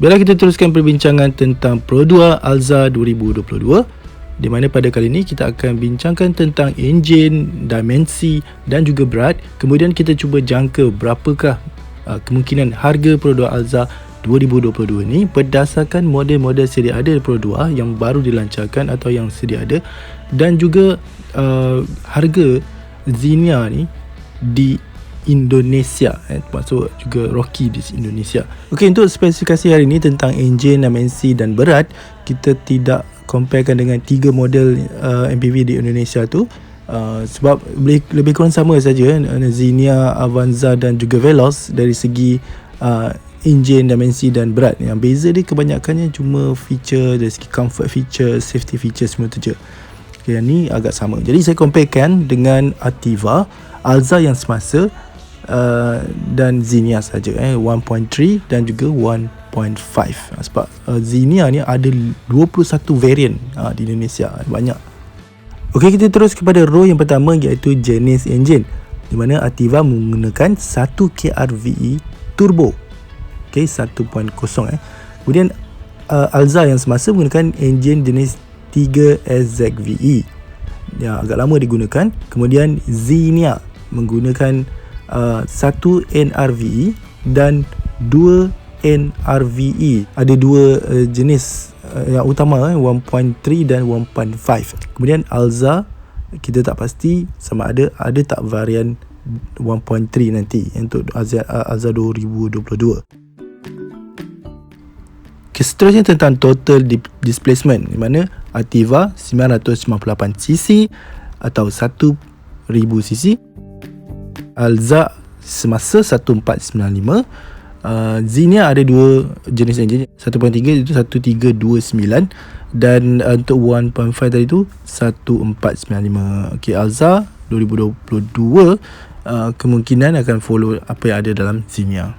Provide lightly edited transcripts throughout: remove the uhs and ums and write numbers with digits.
Biarlah kita teruskan perbincangan tentang Pro 2 Alza 2022, di mana pada kali ini kita akan bincangkan tentang enjin, dimensi dan juga berat. Kemudian kita cuba jangka berapakah kemungkinan harga Pro 2 Alza 2022 ni berdasarkan model-model sedia ada Pro 2 yang baru dilancarkan atau yang sedia ada, dan juga harga Xenia ni di Indonesia, termasuk juga Rocky di Indonesia. Okey, untuk spesifikasi hari ini tentang enjin, dimensi dan berat, kita tidak comparekan dengan 3 model MPV di Indonesia tu, sebab lebih kurang sama saja Xenia, Avanza dan juga Veloz dari segi enjin, dimensi dan berat. Yang beza dia kebanyakannya cuma feature, dari segi comfort feature, safety feature, semua tu je. Okay, yang ni agak sama. Jadi saya comparekan dengan Ativa, Alza yang semasa, dan Xenia saja, 1.3 dan juga 1.5. Sebab Xenia ni ada 21 variant di Indonesia, banyak. Okey, kita terus kepada row yang pertama, iaitu jenis enjin, di mana Ativa menggunakan 1 KRVE turbo, okey, 1.0. Kemudian Alza yang semasa menggunakan enjin jenis 3 SZVE yang agak lama digunakan. Kemudian Xenia menggunakan 1 NRVE dan 2 NRVE. Ada 2 jenis yang utama, 1.3 dan 1.5. Kemudian Alza kita tak pasti sama ada tak varian 1.3 nanti untuk Alza 2022. Seterusnya tentang total displacement, di mana Ativa 998cc atau 1000 cc, Alza semasa 1495. Xenia ada 2 jenis enjin, 1.3 itu 1329, dan untuk 1.5 tadi tu 1495. Okey, Alza 2022 kemungkinan akan follow apa yang ada dalam Xenia.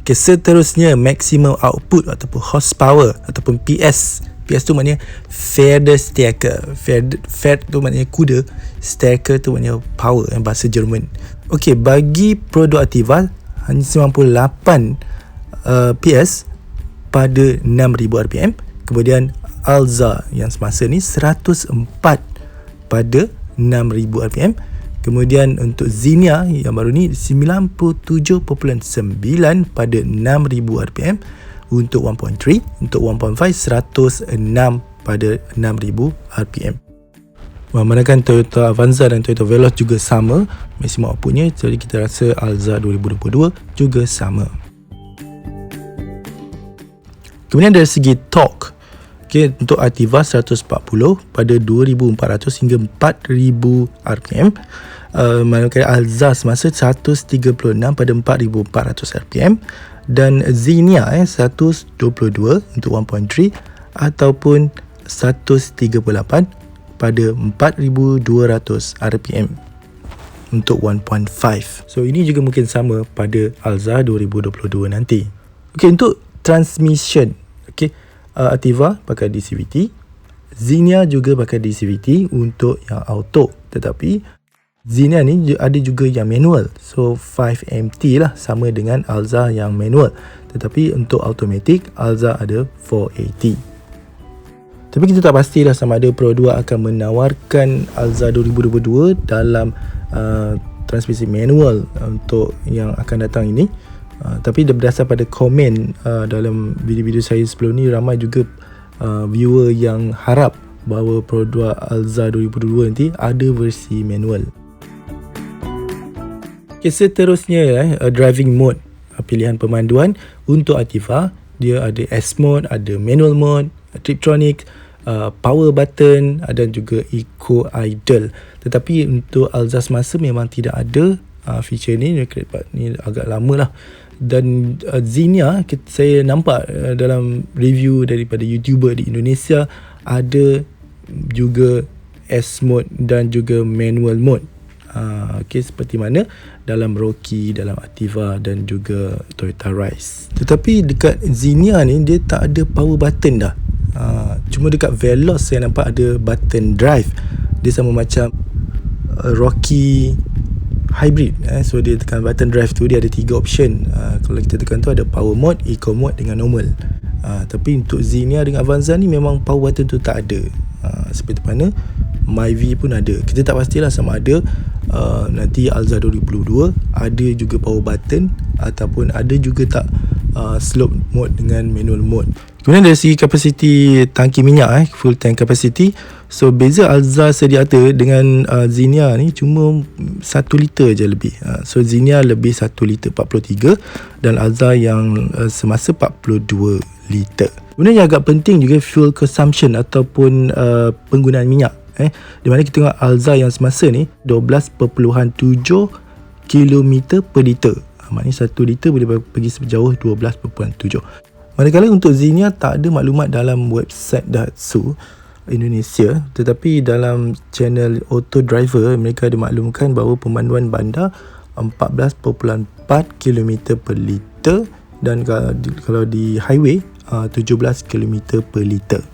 Okay, seterusnya maximum output ataupun horsepower ataupun PS. PS tu maknanya Pferdestärke. Pferd tu maknanya kuda, Stärke tu maknanya power, yang bahasa Jerman. Okey, bagi Pro 2 Ativa hanya 98 PS pada 6000 RPM. Kemudian Alza yang semasa ni 104 pada 6000 RPM. Kemudian untuk Xenia yang baru ni 97.9 pada 6000 RPM untuk 1.3, untuk 1.5 106 pada 6000 RPM. Manakala Toyota Avanza dan Toyota Veloz juga sama maksimum outputnya, jadi kita rasa Alza 2022 juga sama. Kemudian dari segi torque, okay, untuk Ativa 140 pada 2400 hingga 4000 RPM. Manakala Alza semasa 136 pada 4400 RPM, dan Xenia 122 untuk 1.3 ataupun 138 pada 4200 RPM untuk 1.5. So ini juga mungkin sama pada Alza 2022 nanti. Okey, untuk transmission, okey, Ativa pakai DCVT, Xenia juga pakai DCVT untuk yang auto, tetapi Xenia ni ada juga yang manual. So 5MT lah, sama dengan Alza yang manual. Tetapi untuk automatic, Alza ada 4AT. Tapi kita tak pastilah sama ada Pro 2 akan menawarkan Alza 2022 dalam transmisi manual untuk yang akan datang ini. Tapi berdasar pada komen dalam video-video saya sebelum ni, ramai juga viewer yang harap bahawa Pro 2 Alza 2022 nanti ada versi manual. Okay, seterusnya driving mode, pilihan pemanduan untuk Ativa. Dia ada S mode, ada manual mode, Triptronic, power button dan juga eco idle. Tetapi untuk Alza semasa memang tidak ada feature ni. Ni agak lama lah. Dan Xenia, saya nampak dalam review daripada YouTuber di Indonesia, ada juga S mode dan juga manual mode. Okay, seperti mana dalam Rocky, dalam Ativa dan juga Toyota Rise. Tetapi dekat Xenia ni dia tak ada power button dah. Cuma dekat Veloz saya nampak ada button drive. Dia sama macam Rocky, hybrid. So dia tekan button drive tu, dia ada 3 option. Kalau kita tekan tu ada power mode, eco mode dengan normal. Tapi untuk Xenia dengan Avanza ni memang power button tu tak ada. Seperti mana Myvi pun ada. Kita tak pastilah sama ada nanti Alza 2022 ada juga power button ataupun ada juga tak slope mode dengan manual mode. Kemudian dari segi kapasiti tangki minyak, full tank capacity, so beza Alza sedia ada dengan Xenia ni cuma 1 liter je lebih. So Xenia lebih 1 liter 43 dan Alza yang semasa 42 liter. Kemudian yang agak penting juga fuel consumption ataupun penggunaan minyak. Di mana kita tengok Alza yang semasa ni 12.7 km per liter. Maknanya 1 liter boleh pergi sejauh 12.7. Manakala untuk Xenia tak ada maklumat dalam website Daihatsu Indonesia, tetapi dalam channel Auto Driver mereka ada maklumkan bahawa pemanduan bandar 14.4 km per liter dan kalau di highway 17 km per liter.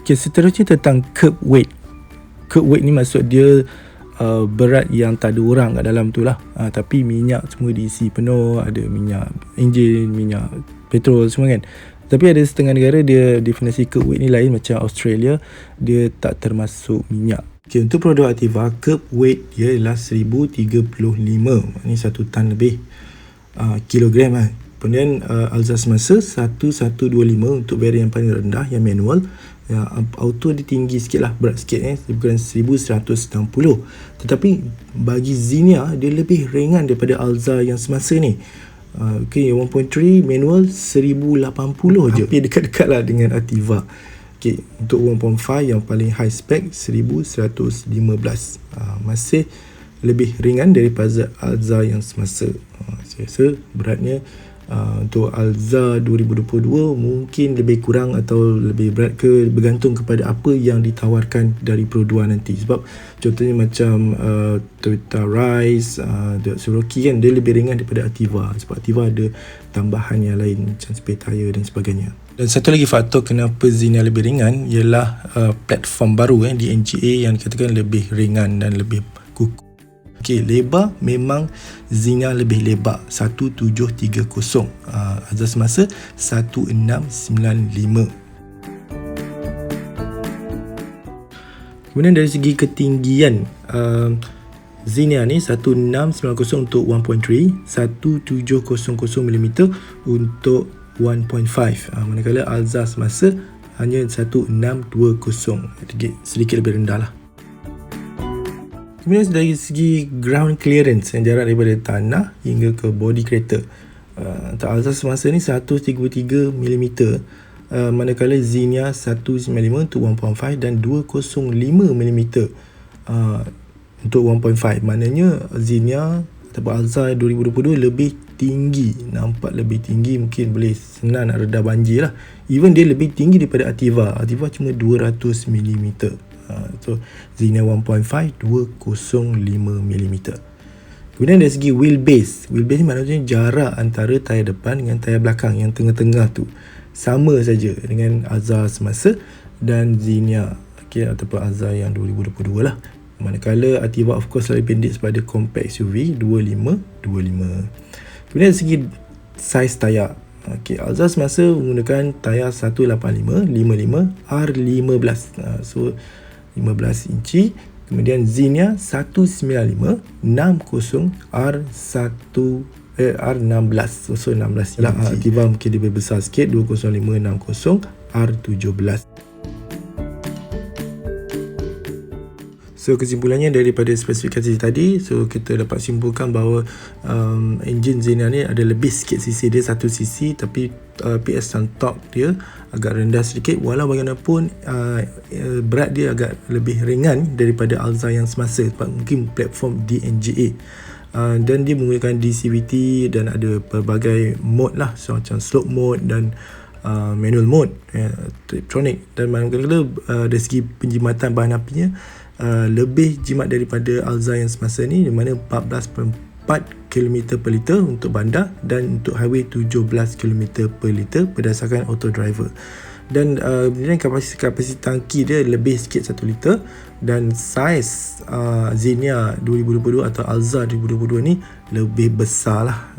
Okay, seterusnya tentang curb weight. Curb weight ni maksud dia berat yang tak ada orang kat dalam tu lah. Tapi minyak semua diisi penuh, ada minyak enjin, minyak petrol semua kan. Tapi ada setengah negara dia definisi curb weight ni lain, macam Australia dia tak termasuk minyak. Okay, untuk produk Activa curb weight dia ialah 1035, ni 1 tan lebih kilogram lah. Kemudian Alza semasa 1125 untuk varian paling rendah yang manual. Ya, auto dia tinggi sikit lah, berat sikit bukan 1160. Tetapi bagi Xenia dia lebih ringan daripada Alza yang semasa ni. Okay, 1.3 manual 1080 je, hampir dekat-dekat lah dengan Activa. Okay, untuk 1.5 yang paling high spec 1115, masih lebih ringan daripada Alza yang semasa. Saya rasa beratnya untuk Alza 2022 mungkin lebih kurang atau lebih berat ke, bergantung kepada apa yang ditawarkan dari produk nanti. Sebab contohnya macam Toyota Rise, Cherokee kan, dia lebih ringan daripada Activa sebab Activa ada tambahan yang lain macam spare tire dan sebagainya. Dan satu lagi faktor kenapa Xenia lebih ringan ialah platform baru di NGA yang dikatakan lebih ringan dan lebih kukuh. Okay, lebar memang Xenia lebih lebar 1730, Alza semasa 1695. Kemudian dari segi ketinggian Xenia ni 1690 untuk 1.3, 1700 mm untuk 1.5, manakala Alza semasa hanya 1620, sedikit lebih rendah lah. Kemudian dari segi ground clearance, yang jarak daripada tanah hingga ke body kereta, untuk Alza semasa ni 133 mm, manakala Xenia 195 untuk 1.5 dan 205 mm untuk 1.5. Maknanya Xenia ataupun Alza 2022 lebih tinggi, nampak lebih tinggi, mungkin boleh senang nak reda banjir lah. Even dia lebih tinggi daripada Activa cuma 200 mm. So Xenia 1.5 205 mm. Kemudian dari segi wheelbase ni maknanya jarak antara tayar depan dengan tayar belakang yang tengah-tengah tu sama saja dengan Alza semasa dan Xenia, ataupun Alza yang 2022 lah. Manakala Activa of course lebih pendek sebab compact SUV 2525. Kemudian dari segi saiz tayar, Alza semasa menggunakan tayar 185 55 R15, so 15 inci. Kemudian Xenia 195 60 R16, so 16 inci. Activa mungkin lebih besar sikit, 205 60 R17. So kesimpulannya daripada spesifikasi tadi, so kita dapat simpulkan bahawa enjin Xenia ni ada lebih sikit cc dia, 1 cc, tapi PS dan torque dia agak rendah sedikit. Walau bagaimanapun berat dia agak lebih ringan daripada Alza yang semasa sebab mungkin platform DNGA, dan dia menggunakan DCVT dan ada pelbagai mode lah, so macam slope mode dan manual mode, electronic. Dan manakala dari segi penjimatan bahan apinya lebih jimat daripada Alza yang semasa ni, di mana 14.4 km per liter untuk bandar dan untuk highway 17 km per liter berdasarkan auto driver. Dan kapasiti tangki dia lebih sikit 1 liter, dan saiz Xenia 2022 atau Alza 2022 ni lebih besar lah